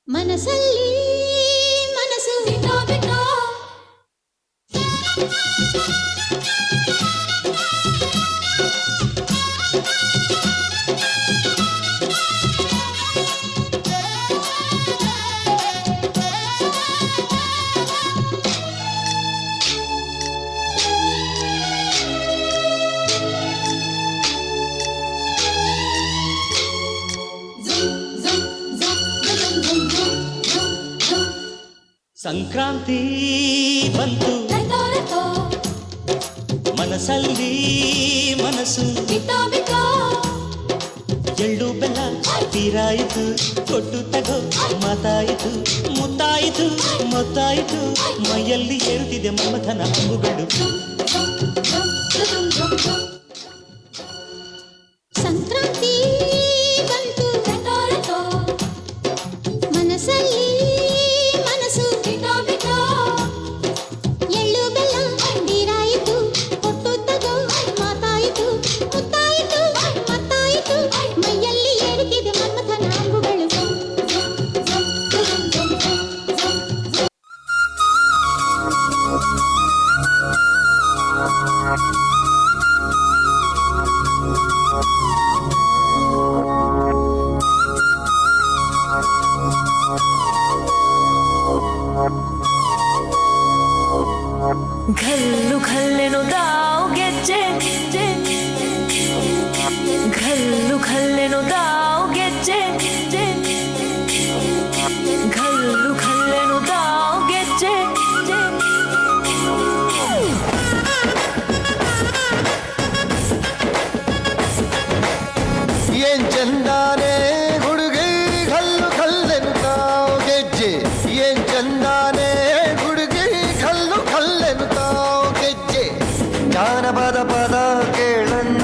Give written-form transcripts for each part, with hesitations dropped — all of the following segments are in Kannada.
ಮನಸ್ಸಲ್ಲಿ ಮನಸ್ಸು ಬಿಟ್ಟೋ ಬಿಟ್ಟೋ ಸಂಕ್ರಾಂತಿ ಬಂತು ಮನಸ್ಸಲ್ಲಿ ಮನಸ್ಸು ಬಿಟ್ಟೋ ಬಿಟ್ಟೋ ಎಳ್ಳು ಬೆಲ್ಲ ತೀರಾಯಿತು ಕೊಟ್ಟು ತಗೋ ಮಾತಾಯಿತು ಮುತ್ತಾಯಿತು ಮೊತ್ತಾಯಿತು ಮೈಯಲ್ಲಿ ಏರುತ್ತಿದೆ ಮಮಥನ ಹಂಗುಗಳು ಸಂಕ್ರಾಂತಿ ಬಂತು ಮನಸ್ಸಲ್ಲಿ ಮನಸ್ಸು ಬಿಟ್ಟೋ ಬಿಟ್ಟೋ ಎಳ್ಳು ಬೆಲ್ಲ ತೀರಾಯಿತು ಕೊಟ್ಟು ತಗೋ ಮಾತಾಯಿತು ಮುತ್ತಾಯಿತು ಮತ್ತಾಯಿತು ಮೈಯಲ್ಲಿ ಏರುತ್ತಿದೆ ಮನ್ಮಥನ ಅಂಬುಗಳು घल्लू घल्लेनो दाव ಗೆಜ್ಜೆ घल्लू घल्लेनो दाव ಗೆಜ್ಜೆ घल्लू घल्लेनो दाव ಗೆಜ್ಜೆ ಏನ್ ಚಂದಾನೆ ಹುಡುಗಿ ಕಲ್ಲು ಕಲ್ಲೆನುತ್ತಾವ್ ಗೆಜ್ಜೆ ಏನ್ ಚಂದಾನೆ ಹುಡುಗಿ ಕಲ್ಲು ಕಲ್ಲೆನುತ್ತಾವ್ ಗೆಜ್ಜೆ ಜಾನಪದ ಪದ ಕೇಳಣ್ಣ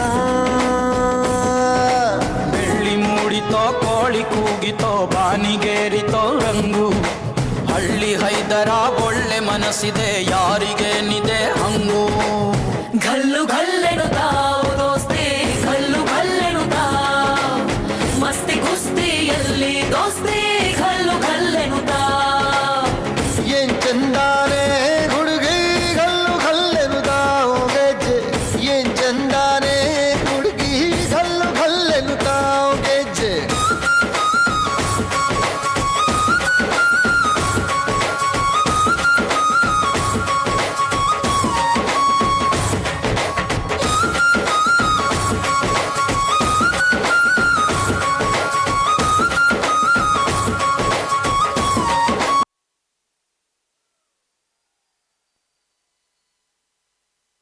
ಬೆಳ್ಳಿ ಮೂಡಿತೋ ಕೋಳಿ ಕೂಗಿತೋ ಬಾನಿಗೇರಿತೋ ರಂಗು ಹಳ್ಳಿ ಹೈದರ ಒಳ್ಳೆ ಮನಸ್ಸಿದೆ ಯಾರಿಗೇನಿದೆ ಹಂಗು